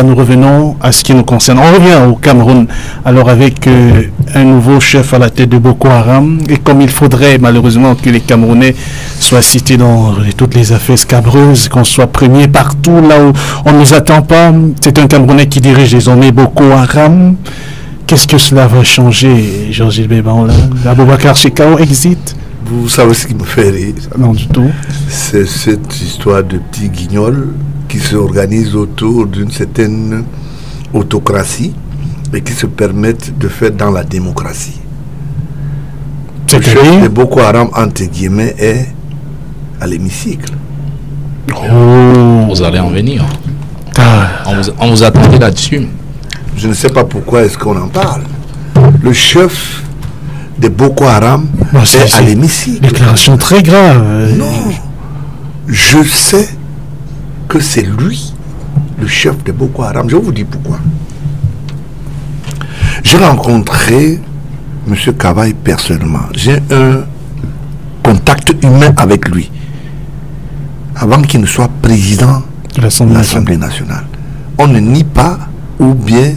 Nous revenons à ce qui nous concerne. On revient au Cameroun, alors avec un nouveau chef à la tête de Boko Haram. Et comme il faudrait malheureusement que les Camerounais soient cités dans toutes les affaires scabreuses, qu'on soit premier partout là où on ne nous attend pas, c'est un Camerounais qui dirige désormais Boko Haram. Qu'est-ce que cela va changer, Georges-Gilbert Baola? Aboubacar Shekau exit? Vous savez ce qui me fait rire? Non du tout. C'est cette histoire de petits guignols qui s'organisent autour d'une certaine autocratie et qui se permettent de faire dans la démocratie. Le chef de Boko Haram, entre guillemets, est à l'hémicycle. Oh. Vous allez en venir. On vous attendait là-dessus. Je ne sais pas pourquoi est-ce qu'on en parle. Le chef de Boko Haram est à l'hémicycle. Déclaration très grave. Non. Je sais que c'est lui, le chef de Boko Haram. Je vous dis pourquoi. J'ai rencontré M. Kavaï personnellement. J'ai un contact humain avec lui avant qu'il ne soit président de l'Assemblée nationale. On ne nie pas, ou bien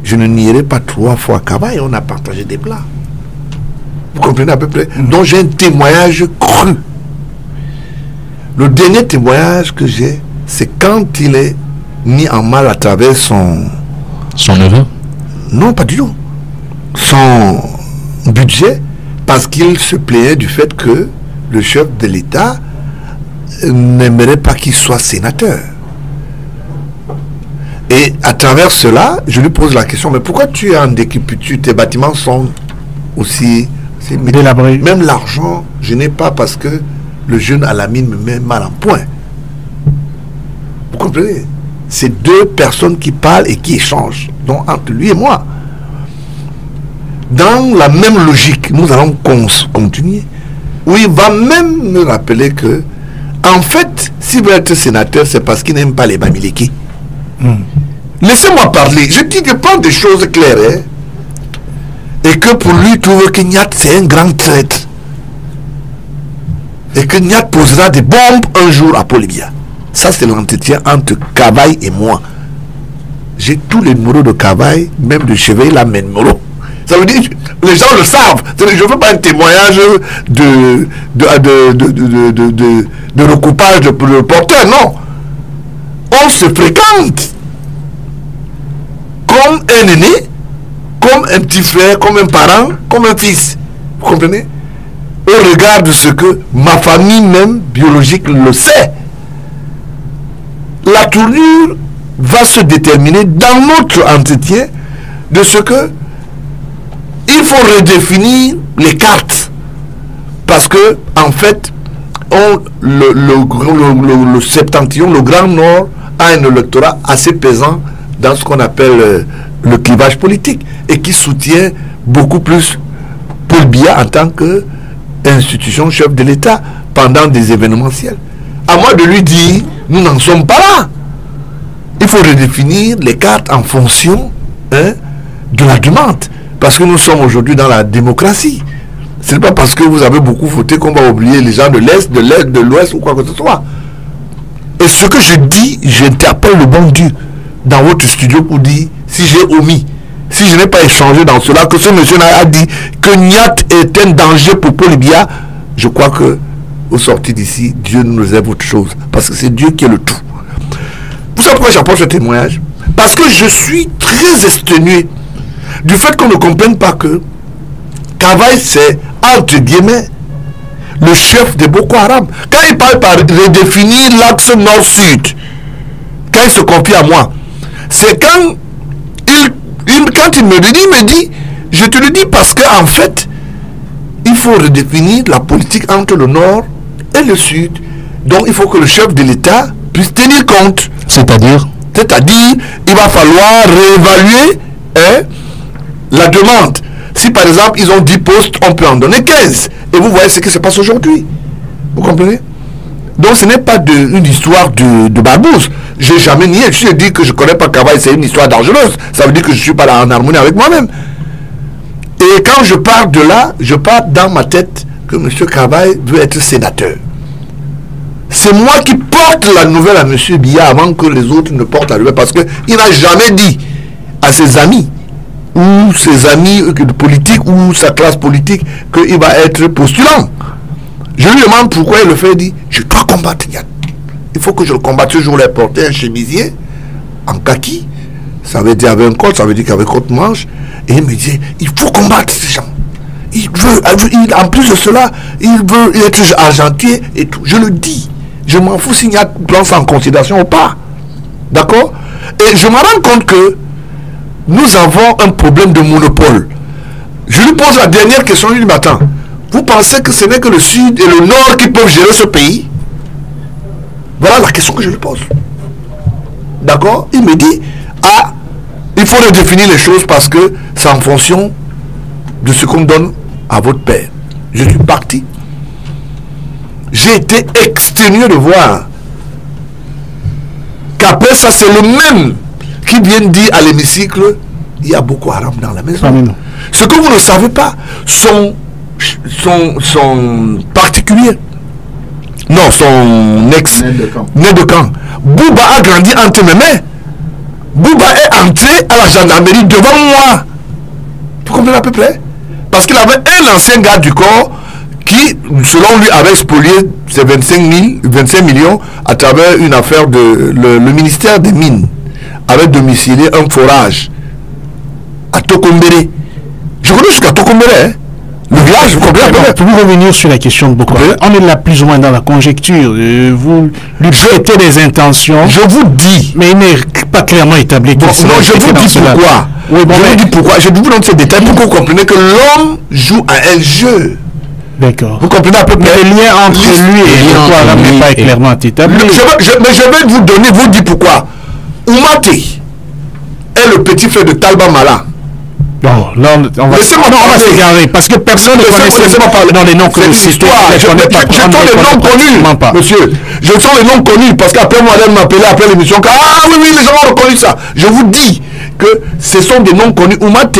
je ne nierai pas 3 fois Kavaï. On a partagé des plats. Vous comprenez à peu près? Donc j'ai un témoignage cru. Le dernier témoignage que j'ai, c'est quand il est mis en mal à travers son neveu? Non, pas du tout. Son budget, parce qu'il se plaignait du fait que le chef de l'État n'aimerait pas qu'il soit sénateur. Et à travers cela, je lui pose la question, mais pourquoi tu es en décrépitude? Tes bâtiments sont aussi délabrés. Même l'argent, je n'ai pas parce que le jeune à la mine me met mal en point. Vous comprenez? C'est 2 personnes qui parlent et qui échangent, donc entre lui et moi. Dans la même logique, nous allons continuer. Où il va même me rappeler que, en fait, s'il veut être sénateur, c'est parce qu'il n'aime pas les Bamileke. Laissez-moi parler. Je dis que pas des choses claires. Hein? Et que pour lui, trouve que Nyat, c'est un grand traître. Et que Nyat posera des bombes un jour à Paul-Libya. Ça, c'est l'entretien entre Kavaï et moi. J'ai tous les numéros de Kavaï, même de Cheveille, la même numéro. Ça veut dire, les gens le savent. Je ne veux pas un témoignage de recoupage de reporter, non. On se fréquente comme un aîné, comme un petit frère, comme un parent, comme un fils. Vous comprenez? Au regard de ce que ma famille même biologique le sait. La tournure va se déterminer dans notre entretien de ce que il faut redéfinir les cartes. Parce que, en fait, le septentrion, le Grand Nord, a un électorat assez pesant dans ce qu'on appelle le clivage politique et qui soutient beaucoup plus Paul Biya en tant qu'institution chef de l'État pendant des événementiels. À moi de lui dire, nous n'en sommes pas là. Il faut redéfinir les cartes en fonction de la demande. Parce que nous sommes aujourd'hui dans la démocratie. Ce n'est pas parce que vous avez beaucoup voté qu'on va oublier les gens de l'Est, de l'Ouest ou quoi que ce soit. Et ce que je dis, j'interpelle le bon Dieu dans votre studio pour dire, si j'ai omis, si je n'ai pas échangé dans cela, que ce monsieur a dit que Nyat est un danger pour Paul Biya, je crois que au sortir d'ici, Dieu nous réserve autre chose. Parce que c'est Dieu qui est le tout. Vous savez pourquoi j'apporte ce témoignage? Parce que je suis très exténué du fait qu'on ne comprenne pas que Kavaï, c'est entre guillemets le chef de Boko Haram. Quand il parle par redéfinir l'axe nord-sud, quand il se confie à moi, c'est quand il me dit, je te le dis parce qu'en fait, il faut redéfinir la politique entre le nord et le sud. Donc il faut que le chef de l'État puisse tenir compte. C'est-à-dire, il va falloir réévaluer la demande. Si par exemple ils ont 10 postes, on peut en donner 15. Et vous voyez ce qui se passe aujourd'hui. Vous comprenez? Donc ce n'est pas une histoire de barbouze. Je n'ai jamais nié. Je dis que je ne connais pas Kavaï, c'est une histoire dangereuse. Ça veut dire que je ne suis pas là en harmonie avec moi-même. Et quand je pars de là, je pars dans ma tête que M. Kavaï veut être sénateur. c'est moi qui porte la nouvelle à M. Biya avant que les autres ne portent la nouvelle, parce qu'il n'a jamais dit à ses amis ou ses amis politiques ou sa classe politique qu'il va être postulant. Je lui demande pourquoi il le fait. Il dit, je dois combattre Yann. Il faut que je le combatte. Ce jour-là, il portait un chemisier en kaki. Ça veut dire avec un col, ça veut dire qu'avec haute manche. Et il me dit, il faut combattre ces gens. En plus de cela, il veut être argentier et tout. Je le dis. Je m'en fous s'il y a prend ça en considération ou pas. D'accord? Et je me rends compte que nous avons un problème de monopole. Je lui pose la dernière question du matin. Vous pensez que ce n'est que le Sud et le Nord qui peuvent gérer ce pays? Voilà la question que je lui pose. D'accord? Il me dit, ah, il faut redéfinir les choses parce que c'est en fonction de ce qu'on donne à votre père. Je suis parti. J'ai été exténué de voir qu'après ça, c'est le même qui vient dire à l'hémicycle, il y a Boko Haram dans la maison. Ce que vous ne savez pas, son particulier, non, son ex né de camp. Bouba a grandi entre mes mains. Bouba est entré à la gendarmerie devant moi. Vous comprenez à peu près? Parce qu'il avait un ancien garde du corps qui, selon lui, avait spolié ses 25 millions à travers une affaire de le ministère des Mines, avait domicilié un forage à Tokombéré. Je connais jusqu'à Tokombéré, hein? Le village, vous comprenez? Pour vous revenir sur la question de Boko Haram, on est là plus ou moins dans la conjecture. Vous lui prêtez des intentions. Je vous dis. Mais il n'est pas clairement établi. Bon, non, je vous dis pourquoi. Oui, bon, je vous dis pourquoi. Je vous donne ces détails pour que vous compreniez que l'homme joue à un jeu. D'accord. Vous comprenez à peu près? Le lien entre lui et Boko Haram n'est pas clairement établi. Mais je vais vous dire pourquoi. Oumate est le petit frère de Talba Mala. Non, là, on va s'égarer parce que personne ne connaît dans les noms connus. Je sens les noms connus, monsieur. Je sens les noms connus parce qu'après moi, elle m'appelait après l'émission. Ah oui, les gens ont reconnu ça. Je vous dis que ce sont des noms connus. Oumate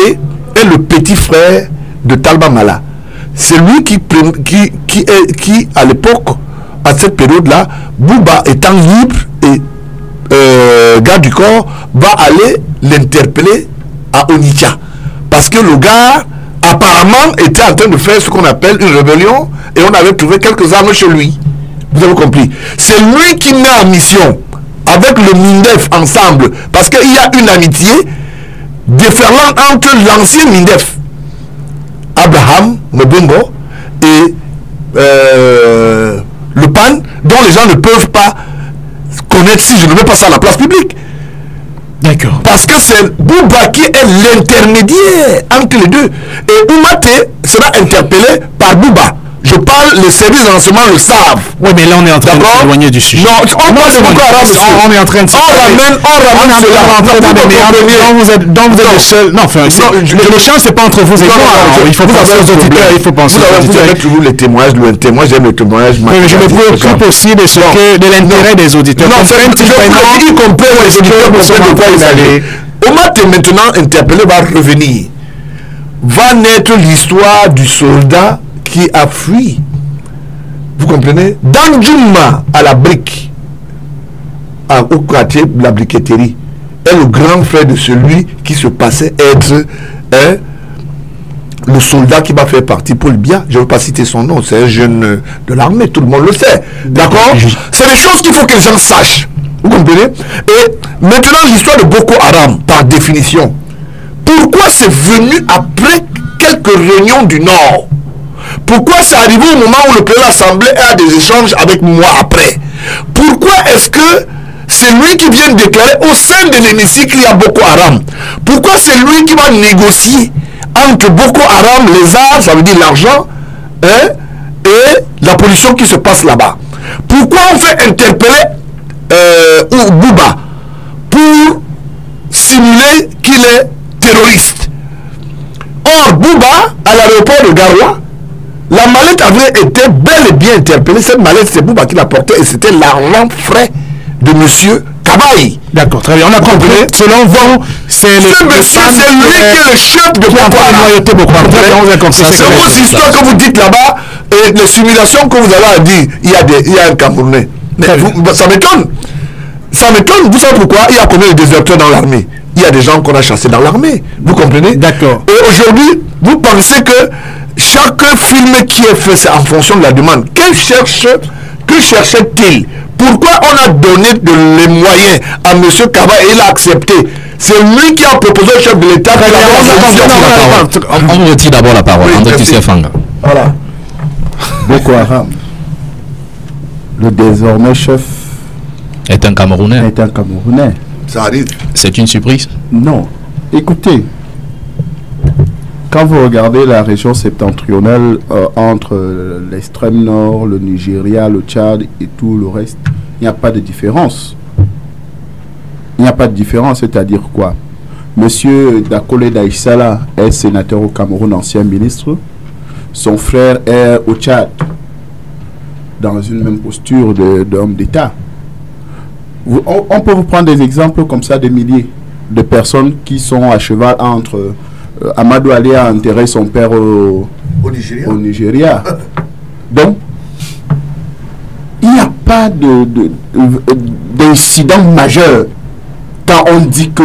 est le petit frère de Talba Mala. C'est lui qui à l'époque, à cette période-là, Bouba étant libre et garde du corps, va aller l'interpeller à Onitsha. Parce que le gars, apparemment, était en train de faire ce qu'on appelle une rébellion et on avait trouvé quelques armes chez lui. Vous avez compris? C'est lui qui met en mission avec le MINDEF ensemble parce qu'il y a une amitié déferlante entre l'ancien MINDEF, Abraham Mobongo, et le PAN, dont les gens ne peuvent pas connaître si je ne mets pas ça à la place publique. D'accord. Parce que c'est Bouba qui est l'intermédiaire entre les deux. Et Oumate sera interpellé par Bouba. Je parle, les services de renseignement le savent. Oui, mais là, on est en train de s'éloigner du sujet. Non, on est en train de ramène dont vous êtes le seul. Non, enfin, l'échange, c'est pas entre vous et moi. Il faut penser aux auditeurs. Il faut penser aux auditeurs. Vous avez toujours les témoignages, j'aime le témoignage. Oui, mais je me préoccupe aussi de l'intérêt des auditeurs. Non, c'est y compris les auditeurs de quoi il allait. Oumate est maintenant interpellé, va revenir. Va naître l'histoire du soldat qui a fui. Vous comprenez? Danjuma à la brique, au quartier de la briqueterie, est le grand frère de celui qui se passait être le soldat qui va faire partie Paul Biya. Je ne veux pas citer son nom, c'est un jeune de l'armée, tout le monde le sait. D'accord? C'est des choses qu'il faut que les gens sachent. Vous comprenez? Et maintenant, l'histoire de Boko Haram, par définition, pourquoi c'est venu après quelques réunions du Nord? Pourquoi c'est arrivé au moment où le président de l'Assemblée a des échanges avec moi après? Pourquoi est-ce que c'est lui qui vient déclarer au sein de l'hémicycle il y a Boko Haram? Pourquoi c'est lui qui va négocier entre Boko Haram, les armes, ça veut dire l'argent, et la pollution qui se passe là-bas? Pourquoi on fait interpeller Bouba pour simuler qu'il est terroriste? Or, Bouba, à l'aéroport de Garoua, la mallette avait été bel et bien interpellée. Cette mallette, c'est Bouba qui l'a portée et c'était l'argent frais de monsieur Kabaï. D'accord, très bien. On a compris. Selon vous, c'est ce monsieur, c'est lui qui est le chef de Boko Haram. C'est vos histoires que vous dites là-bas et les simulations que vous avez à dire. Il y a un Camerounais Mais ça m'étonne. Ça m'étonne. Vous savez pourquoi? Il y a combien de déserteurs dans l'armée? Il y a des gens qu'on a chassés dans l'armée. Vous comprenez? D'accord. Et aujourd'hui, vous pensez que chaque film qui est fait, c'est en fonction de la demande. Que cherchait-il? Pourquoi on a donné les moyens à M. Kaba et il a accepté? C'est lui qui a proposé au chef de l'État. On vous retire d'abord la parole. Voilà. Boko Haram, le désormais chef, est un Camerounais. Ça arrive. C'est une surprise? Non. Écoutez, quand vous regardez la région septentrionale entre l'extrême nord, le Nigeria, le Tchad et tout le reste, il n'y a pas de différence. Il n'y a pas de différence, c'est-à-dire quoi? Monsieur Dakole Daïsala est sénateur au Cameroun, ancien ministre. Son frère est au Tchad, dans une même posture d'homme d'État. On peut vous prendre des exemples comme ça, des milliers de personnes qui sont à cheval entre... Amadou Ali a enterré son père au Nigeria. Donc, il n'y a pas d'incident majeur quand on dit que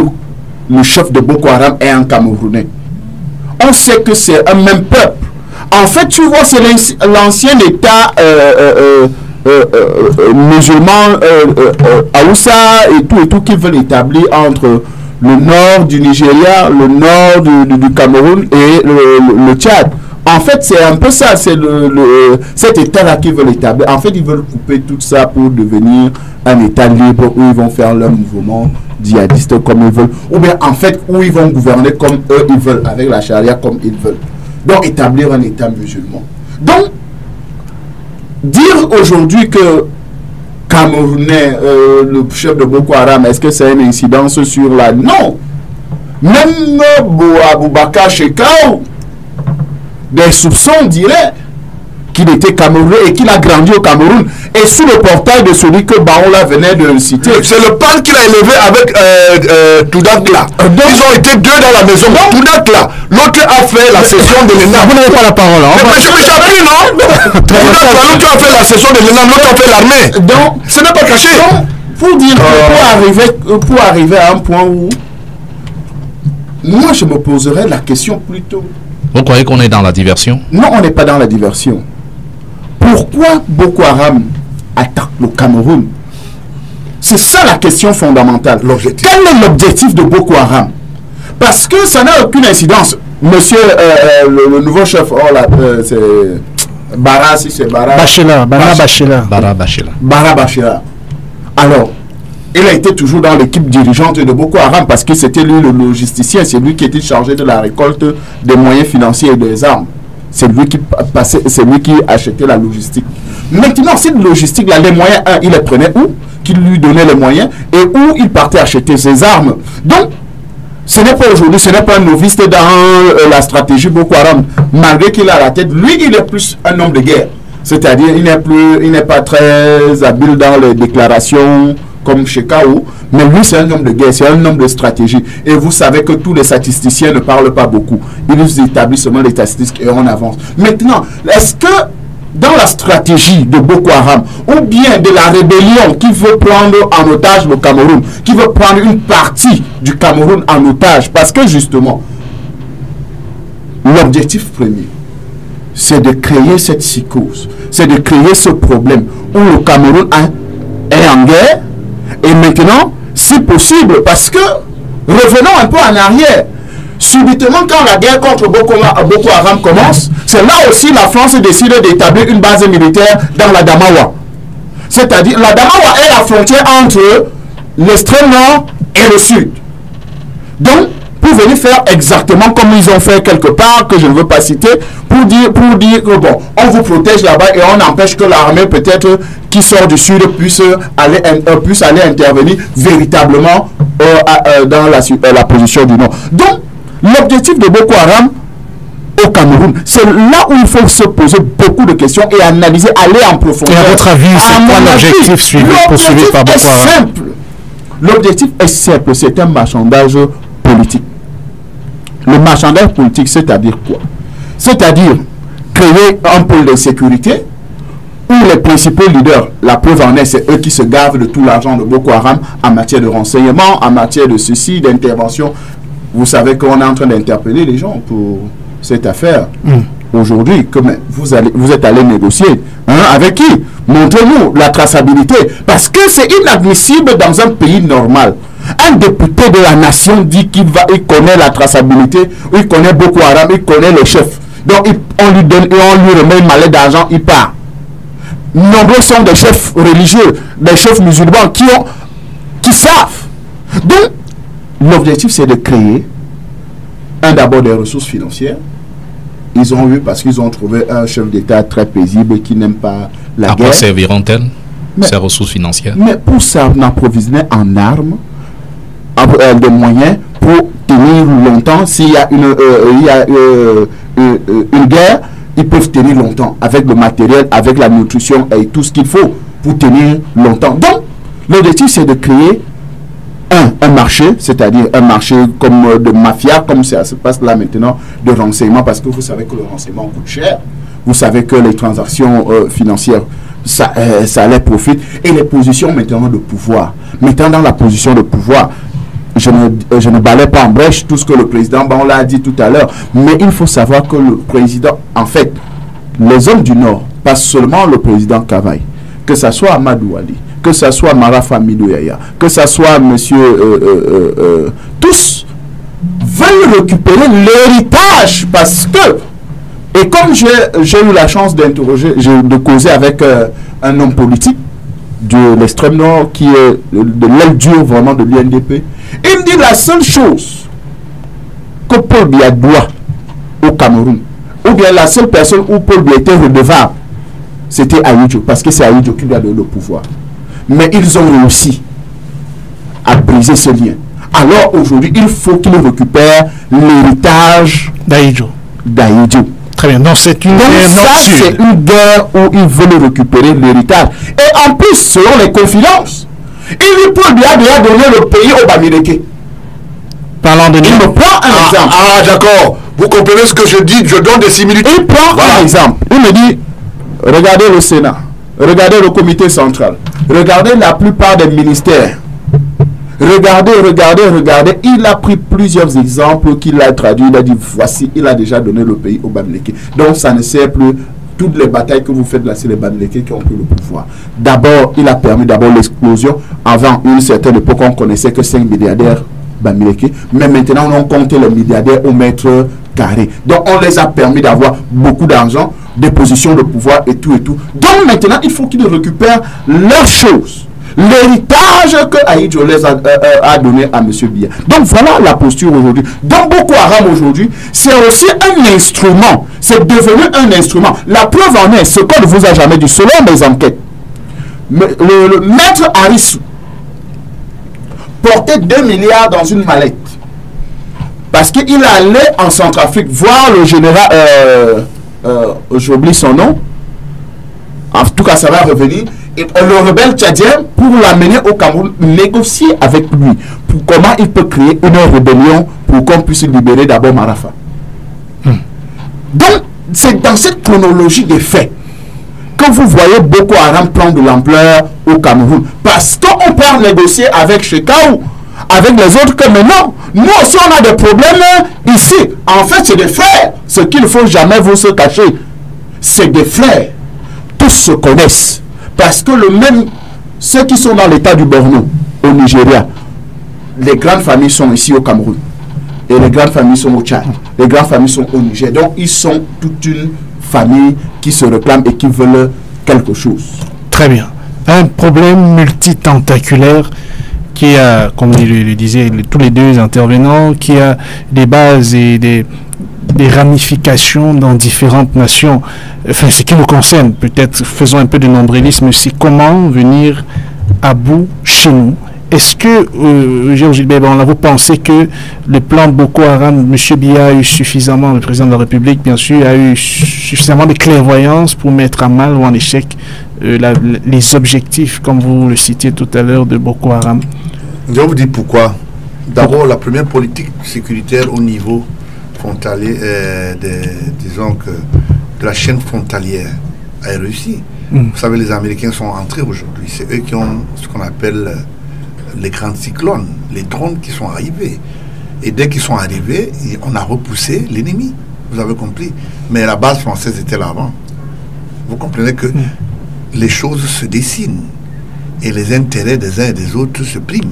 le chef de Boko Haram est un Camerounais. On sait que c'est un même peuple. En fait, tu vois, c'est l'ancien État musulman, Aoussa et tout qui veulent établir entre le nord du Nigeria, le nord du Cameroun et le Tchad. En fait, c'est un peu ça, c'est cet État-là qu'ils veulent établir. En fait, ils veulent couper tout ça pour devenir un État libre où ils vont faire leur mouvement djihadiste comme ils veulent. Ou bien, en fait, où ils vont gouverner comme eux, ils veulent, avec la charia comme ils veulent. Donc, établir un État musulman. Donc, dire aujourd'hui que Camerounais, le chef de Boko Haram, est-ce que c'est une incidence sur la... Non. Même Aboubakar Shekau, des soupçons diraient qu'il était Camerounais et qu'il a grandi au Cameroun. Et sous le portail de celui que Baola venait de citer. C'est le pan qu'il a élevé avec Toudakla. Ils ont été deux dans la maison. Toudakla. L'autre a fait la session de l'ENA. Vous n'avez pas la parole. Mais je me suis appris, non? L'autre a fait la session de l'ENA, l'autre a fait l'armée. Donc, ce n'est pas caché. Pour dire que pour arriver à un point où moi je me poserais la question plutôt. Vous croyez qu'on est dans la diversion? Non, on n'est pas dans la diversion. Pourquoi Boko Haram attaque le Cameroun? C'est ça la question fondamentale. Quel est l'objectif de Boko Haram? Parce que ça n'a aucune incidence. Monsieur le nouveau chef, c'est Bara, si c'est Bara. Bara Bachela. Alors, il a été toujours dans l'équipe dirigeante de Boko Haram parce que c'était lui le logisticien, c'est lui qui était chargé de la récolte des moyens financiers et des armes. C'est lui qui passait, c'est lui qui achetait la logistique. Maintenant, cette logistique-là, les moyens, il les prenait où? Qui lui donnait les moyens et où il partait acheter ses armes. Donc, ce n'est pas aujourd'hui, ce n'est pas un novice dans la stratégie Boko Haram. Malgré qu'il a la tête, lui, il est plus un homme de guerre. C'est-à-dire, il n'est pas très habile dans les déclarations comme Shekau, mais lui, c'est un homme de guerre, c'est un homme de stratégie. Et vous savez que tous les statisticiens ne parlent pas beaucoup. Ils établissent seulement les statistiques et on avance. Maintenant, est-ce que dans la stratégie de Boko Haram, ou bien de la rébellion qui veut prendre en otage le Cameroun, qui veut prendre une partie du Cameroun en otage, parce que justement, l'objectif premier, c'est de créer cette psychose, c'est de créer ce problème où le Cameroun est en guerre, et maintenant, si possible, parce que, revenons un peu en arrière, subitement quand la guerre contre Boko Haram commence, c'est là aussi la France décide d'établir une base militaire dans la Damawa. C'est-à-dire, la Damawa est la frontière entre l'extrême nord et le sud. Donc, pour venir faire exactement comme ils ont fait quelque part, que je ne veux pas citer, pour dire que bon, on vous protège là-bas et on empêche que l'armée peut-être qui sort du sud puisse aller intervenir véritablement dans la position du nord. Donc, l'objectif de Boko Haram au Cameroun, c'est là où il faut se poser beaucoup de questions et analyser, aller en profondeur. Et à votre avis, c'est quoi l'objectif poursuivi par Boko Haram? L'objectif est simple, c'est un marchandage politique. Le marchandage politique, c'est-à-dire quoi? C'est-à-dire créer un pôle de sécurité où les principaux leaders, la preuve en est, c'est eux qui se gavent de tout l'argent de Boko Haram en matière de renseignement, en matière de ceci, d'intervention. Vous savez qu'on est en train d'interpeller les gens pour cette affaire. Aujourd'hui, vous êtes allé négocier. Avec qui? Montrez-nous la traçabilité. Parce que c'est inadmissible dans un pays normal. Un député de la nation dit qu'il connaît la traçabilité, il connaît Boko Haram, il connaît les chefs. Donc on lui donne et on lui remet une mallette d'argent, il part. Nombreux sont des chefs religieux, des chefs musulmans qui savent. Donc, l'objectif c'est de créer d'abord des ressources financières. Ils ont eu, parce qu'ils ont trouvé un chef d'État très paisible qui n'aime pas la guerre. À quoi serviront-elles ces ressources financières? Mais pour s'approvisionner en armes, des moyens pour tenir longtemps. S'il y a une guerre, ils peuvent tenir longtemps avec le matériel, avec la nutrition et tout ce qu'il faut pour tenir longtemps. Donc, l'objectif c'est de créer un marché, c'est-à-dire un marché comme de mafia, comme ça se passe là maintenant, de renseignement, parce que vous savez que le renseignement coûte cher. Vous savez que les transactions financières, ça les profite. Et les positions maintenant de pouvoir. Maintenant dans la position de pouvoir, je ne balaie pas en brèche tout ce que le président on l'a dit tout à l'heure, mais il faut savoir que le président, en fait, les hommes du Nord, pas seulement le président Kavaï, que ce soit Amadou Ali, que ce soit Mara Famidou Yaya, que ce soit monsieur... tous veulent récupérer l'héritage parce que... Et comme j'ai eu la chance de causer avec un homme politique de l'extrême nord qui est de l'aile dure vraiment de l'UNDP, il me dit la seule chose que Paul Biya doit au Cameroun, ou bien la seule personne où Paul Biya était redevable, c'était Ahidjo, parce que c'est Ahidjo qui lui a donné le pouvoir. Mais ils ont réussi à briser ce lien. Alors aujourd'hui, il faut qu'ils récupèrent l'héritage d'Ahidjo. Très bien. Donc c'est une guerre où ils veulent récupérer l'héritage. Et en plus, selon les confidences, il peut bien donner le pays au Bamileke. Parlant de... Il me prend un exemple. Ah d'accord. Vous comprenez ce que je dis, je donne des similitudes. Il prend un exemple. Il me dit, regardez le Sénat, regardez le comité central, regardez la plupart des ministères. Regardez. Il a pris plusieurs exemples qu'il a traduits. Il a dit, voici, il a déjà donné le pays au Bamileke. Donc, ça ne sert plus. Toutes les batailles que vous faites là, c'est les Bamileke qui ont pris le pouvoir. D'abord, il a permis l'explosion. Avant une certaine époque, on connaissait que 5 milliardaires Bamileke. Mais maintenant, on compte les milliardaires au mètre carré. Donc, on les a permis d'avoir beaucoup d'argent, des positions de pouvoir et tout et tout. Donc, maintenant, il faut qu'ils récupèrent leurs choses. L'héritage que Ahidjo les a donné à M. Biya. Donc voilà la posture aujourd'hui. Dans Boko Haram aujourd'hui, c'est aussi un instrument. C'est devenu un instrument. La preuve en est, ce qu'on ne vous a jamais dit, selon mes enquêtes, le maître Harissou portait 2 milliards dans une mallette. Parce qu'il allait en Centrafrique voir le général, j'oublie son nom, en tout cas ça va revenir, et le rebelle tchadien pour l'amener au Cameroun, négocier avec lui pour comment il peut créer une rébellion pour qu'on puisse libérer d'abord Marafa. Donc c'est dans cette chronologie des faits que vous voyez Boko Haram prendre de l'ampleur au Cameroun, parce qu'on peut négocier avec Chekaou, avec les autres, que maintenant nous aussi on a des problèmes ici. En fait c'est des frères, ce qu'il ne faut jamais vous se cacher, c'est des frères, tous se connaissent. Parce que ceux qui sont dans l'état du Borno, au Nigeria, les grandes familles sont ici au Cameroun. Et les grandes familles sont au Tchad. Les grandes familles sont au Niger. Donc, ils sont toute une famille qui se réclame et qui veulent quelque chose. Très bien. Un problème multitentaculaire qui a, comme le disaient tous les deux intervenants, qui a des bases et des ramifications dans différentes nations. Enfin, ce qui nous concerne, peut-être faisons un peu de nombrilisme, c'est comment venir à bout chez nous. Est-ce que, Georges Gilbert, vous pensez que le plan Boko Haram, M. Biya a eu suffisamment, le président de la République, bien sûr, a eu suffisamment de clairvoyance pour mettre à mal ou en échec les objectifs, comme vous le citiez tout à l'heure, de Boko Haram? Je vous dis pourquoi. D'abord, la première politique sécuritaire au niveau frontalier, disons que de la chaîne frontalière a réussi. Vous savez, les Américains sont entrés aujourd'hui. C'est eux qui ont ce qu'on appelle les grands cyclones, les drones qui sont arrivés. Et dès qu'ils sont arrivés, on a repoussé l'ennemi. Vous avez compris. Mais la base française était là avant. Vous comprenez que les choses se dessinent et les intérêts des uns et des autres se priment.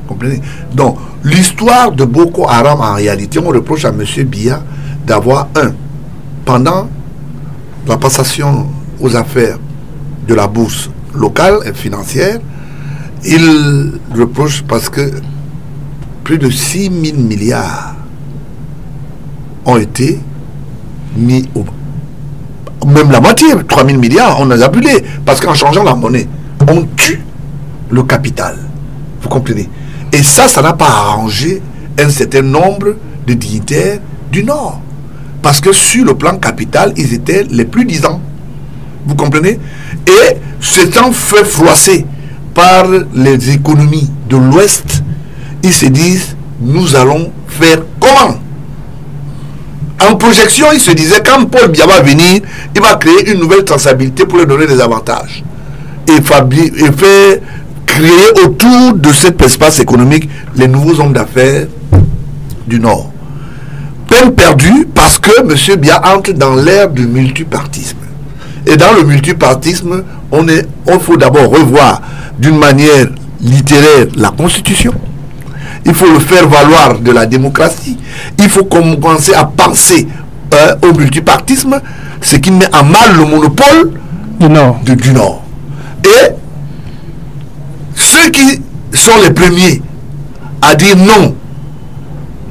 Vous comprenez? Donc, l'histoire de Boko Haram, en réalité, on reproche à M. Biya d'avoir, pendant la passation aux affaires de la bourse locale et financière, il reproche parce que plus de 6 000 milliards ont été mis au... Même la moitié, 3 000 milliards, on a abusé. Parce qu'en changeant la monnaie, on tue le capital. Vous comprenez? Et ça n'a pas arrangé un certain nombre de dignitaires du Nord. Parce que sur le plan capital, ils étaient les plus disants. Vous comprenez? Et s'étant fait froisser par les économies de l'Ouest, ils se disent, nous allons faire comment? En projection, ils se disaient, quand Paul Biya va venir, il va créer une nouvelle traçabilité pour lui donner des avantages. Et faire créer autour de cet espace économique les nouveaux hommes d'affaires du Nord. Peine perdue parce que M. Biya entre dans l'ère du multipartisme. Et dans le multipartisme, on faut d'abord revoir d'une manière littéraire la Constitution. Il faut le faire valoir de la démocratie. Il faut commencer à penser au multipartisme, ce qui met en mal le monopole du Nord. Et ceux qui sont les premiers à dire non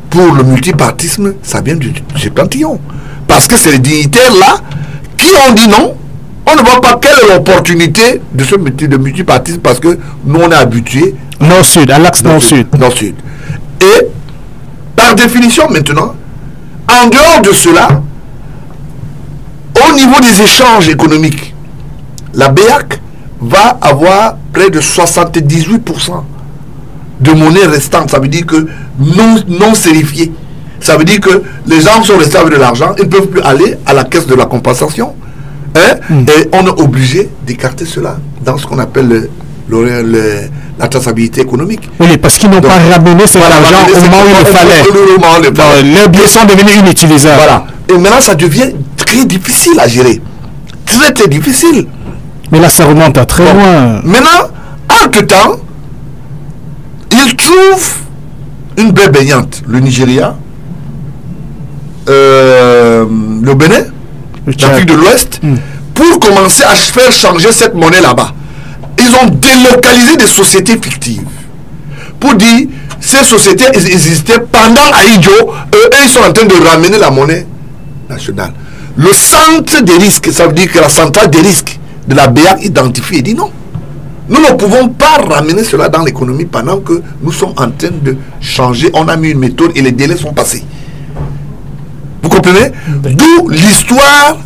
pour le multipartisme, ça vient du Septentrion. Parce que c'est les dignitaires là qui ont dit non. On ne voit pas quelle est l'opportunité de ce multipartisme parce que nous on est habitués Nord-Sud, à l'axe Nord-Sud. Nord-Sud. Et par définition maintenant, en dehors de cela, au niveau des échanges économiques, la BEAC va avoir près de 78% de monnaie restante. Ça veut dire que non sérifiée. Ça veut dire que les gens sont restés avec de l'argent, ils ne peuvent plus aller à la caisse de la compensation. Et on est obligé d'écarter cela dans ce qu'on appelle la traçabilité économique. Oui, parce qu'ils n'ont pas ramené cet argent au moment où il le fallait. Les billets sont devenus inutilisables. Voilà. Et maintenant, ça devient très difficile à gérer. Très, très difficile. Mais là, ça remonte à très loin. Maintenant, entre-temps, ils trouvent une baie baignante, le Nigeria, le Bénin, l'Afrique de l'Ouest, pour commencer à faire changer cette monnaie là-bas. Ils ont délocalisé des sociétés fictives pour dire ces sociétés existaient pendant Aïdjo, eux ils sont en train de ramener la monnaie nationale. Le centre des risques, ça veut dire que la centrale des risques de la BEAC identifie et dit non. Nous ne pouvons pas ramener cela dans l'économie pendant que nous sommes en train de changer. On a mis une méthode et les délais sont passés. Vous comprenez? D'où l'histoire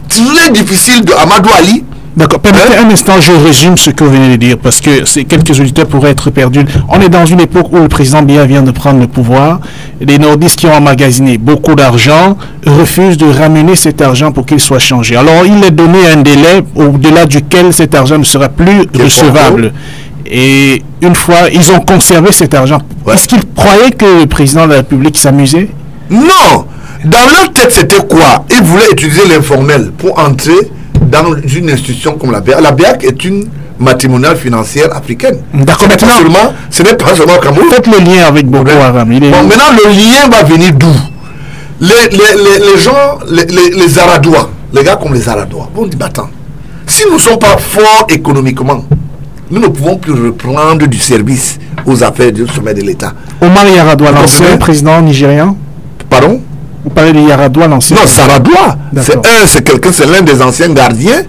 très difficile de Amadou Ali. D'accord. Permettez un instant, je résume ce que vous venez de dire, parce que quelques auditeurs pourraient être perdus. On est dans une époque où le président Biya vient de prendre le pouvoir. Les nordistes qui ont emmagasiné beaucoup d'argent refusent de ramener cet argent pour qu'il soit changé. Alors, il est donné un délai au-delà duquel cet argent ne sera plus recevable. Et une fois, ils ont conservé cet argent. Est-ce qu'ils croyaient que le président de la République s'amusait? Non. Dans leur tête, c'était quoi? Ils voulaient utiliser l'informel pour entrer dans une institution comme la BEAC. La BEAC est une matrimoniale financière africaine. D'accord, maintenant, ce n'est pas seulement Cameroun. Faites le lien avec Boko Haram. Bon, maintenant, le lien va venir d'où? Les gens, les Aradois, les gars comme les Aradois, vont dire, attends, si nous ne sommes pas forts économiquement, nous ne pouvons plus reprendre du service aux affaires du sommet de l'État. Omar Yar'Adua, l'ancien président nigérian. Pardon? Vous parlez de Yar'Adua, l'ancien. Non, Yar'Adua. C'est l'un des anciens gardiens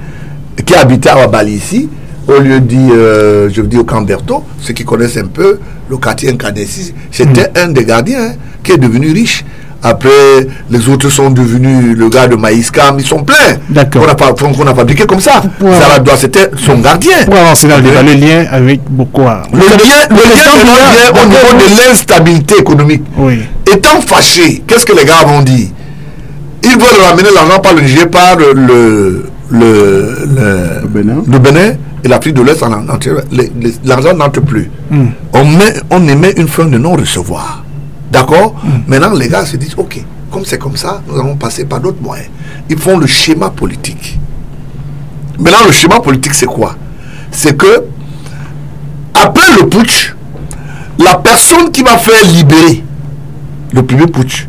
qui habitait à Wabali ici, au lieu de, je vous dis au Camberto, ceux qui connaissent un peu le quartier Nkadessi, c'était un des gardiens qui est devenu riche. Après, les autres sont devenus le gars de Maïskam, ils sont pleins. D'accord. Qu'on a fabriqué comme ça. Yar'Adua, c'était son gardien. Pour avancer dans le débat, le lien avec Boko Haram. Le lien vient au niveau de l'instabilité économique. Oui. Étant fâchés, qu'est-ce que les gars vont dire? Ils veulent ramener l'argent par le Niger, par le Bénin et l'Afrique de l'Ouest, l'argent n'entre plus. On émet une fin de non-recevoir. D'accord? Maintenant, les gars se disent, ok, comme c'est comme ça, nous allons passer par d'autres moyens. Ils font le schéma politique. Maintenant, le schéma politique, c'est quoi? C'est que, après le putsch, la personne qui va faire libérer le premier putsch,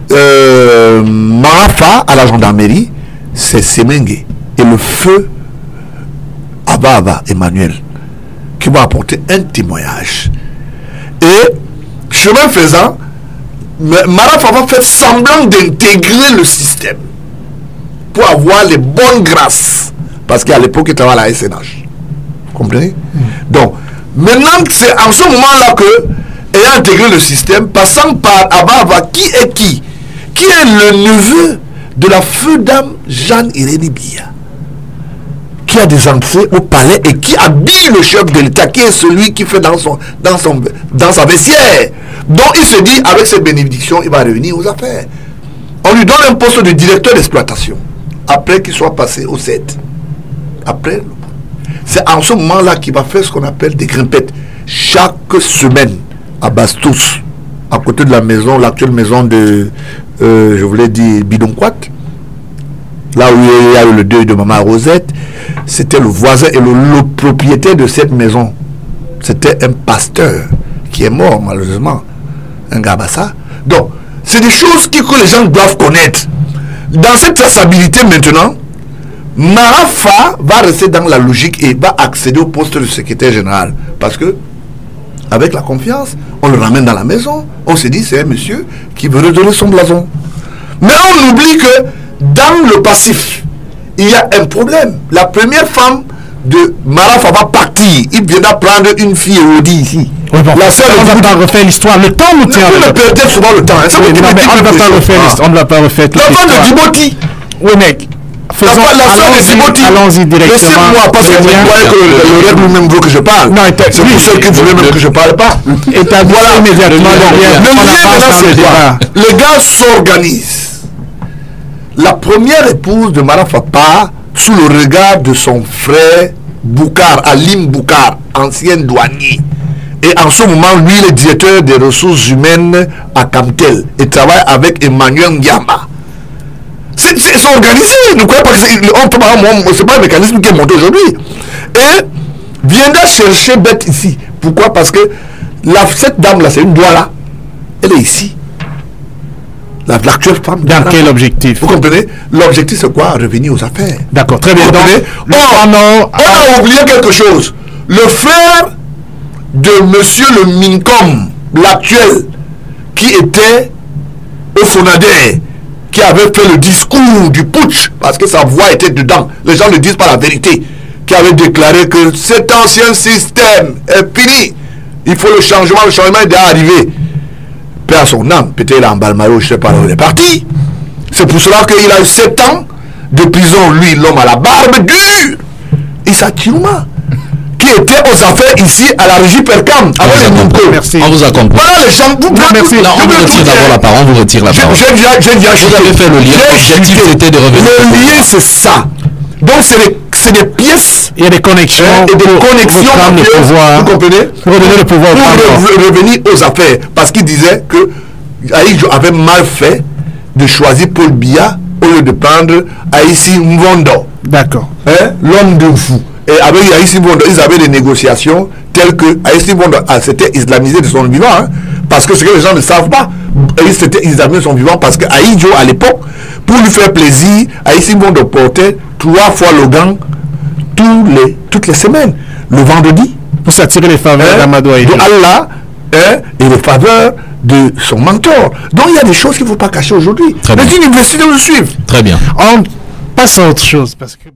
Marafa à la gendarmerie, c'est Semengue. Et le feu Aba Emmanuel, qui va apporter un témoignage. Et, chemin faisant, Marafa va faire semblant d'intégrer le système pour avoir les bonnes grâces. Parce qu'à l'époque, il travaillait à la SNH. Vous comprenez? Donc, maintenant, c'est en ce moment-là que, ayant intégré le système, passant par Aba, qui est qui? Qui est le neveu de la feu dame Jeanne-Irénée Biya, qui a des entrées au palais et qui habille le chef de l'État, qui est celui qui fait dans sa vestiaire. Donc il se dit, avec cette bénédiction, il va revenir aux affaires. On lui donne un poste de directeur d'exploitation, après qu'il soit passé au 7. Après, c'est en ce moment-là qu'il va faire ce qu'on appelle des grimpettes. Chaque semaine, à Bastos, à côté de la maison, l'actuelle maison de, je voulais dire, Bidonquat, là où il y a eu le deuil de Maman Rosette, c'était le voisin et le propriétaire de cette maison. C'était un pasteur qui est mort, malheureusement. Un Gabassa. Donc, c'est des choses que les gens doivent connaître. Dans cette traçabilité maintenant, Marafa va rester dans la logique et va accéder au poste de secrétaire général. Parce que, avec la confiance, on le ramène dans la maison. On se dit, c'est un monsieur qui veut redonner son blason. Mais on oublie que dans le passif, il y a un problème. La première femme de Marafa va partir. Il viendra prendre une fille Elodie ici. Oui, bon, la seule, on ne va pas refaire l'histoire. Le temps nous tient. On ne perdre souvent le temps. On ne va pas refaire l'histoire. On ne va pas refaire l'histoire. La femme de Djibouti. Oui, mec. Allons-y directement. Laissez-moi, parce que vous voyez que le règle même veut que je parle. Non, c'est pour ceux qui voulaient même que je ne parle pas. Et voilà immédiatement. Les gars s'organisent. La première épouse de Marafa part sous le regard de son frère Boukar, Alim Boukar, ancien douanier. Et en ce moment, lui, il est directeur des ressources humaines à Kamtel et travaille avec Emmanuel Ndiamba. C'est organisé. Ne croyez pas que c'est pas un mécanisme qui est monté aujourd'hui. Et viendra chercher bête ici. Pourquoi? Parce que cette dame-là, c'est une douala. Elle est ici. L'actuelle femme. Dans quel objectif? Vous comprenez? L'objectif, c'est quoi? Revenir aux affaires. D'accord, très bien. Donc, on a oublié quelque chose. Le frère de monsieur le Mincom, l'actuel, qui était au Fonadé, qui avait fait le discours du putsch, parce que sa voix était dedans, les gens ne disent pas la vérité, qui avait déclaré que cet ancien système est fini, il faut le changement est déjà arrivé. Père à son âme, peut-être en Balmaro, je ne sais pas où il est parti. C'est pour cela qu'il a eu 7 ans de prison, lui, l'homme à la barbe dure, Issa Chiouma, qui était aux affaires ici à la régie Percam. Merci. On vous accompagne. Voilà les gens. Merci. Non, on vous retire d'abord la parole. On vous retire la parole. J'ai déjà Vous avez fait le lien. L'objectif c'était de revenir. Le lien c'est ça. Donc c'est des pièces. Il y a des connexions. Et des connexions pour le pouvoir. Vous comprenez? Pour redonner le pouvoir. Pour revenir aux affaires. Parce qu'il disait que Aïdjo avait mal fait de choisir Paul Biya au lieu de prendre Aïssi Mvondo. D'accord. L'homme de fou. Et avec Aïssi Mvondo, ils avaient des négociations telles que Aïssi Mvondo s'était islamisé de son vivant. Parce que ce que les gens ne savent pas, il s'était islamisé de son vivant parce que Aïdjo, à l'époque, pour lui faire plaisir, Aïssi Mvondo portait 3 fois le gant toutes les semaines. Le vendredi. Pour s'attirer les faveurs d'Amadou Aïdjo. De Allah et les faveurs de son mentor. Donc il y a des choses qu'il ne faut pas cacher aujourd'hui. Les universités le suivent. Très bien. On passe à autre chose parce que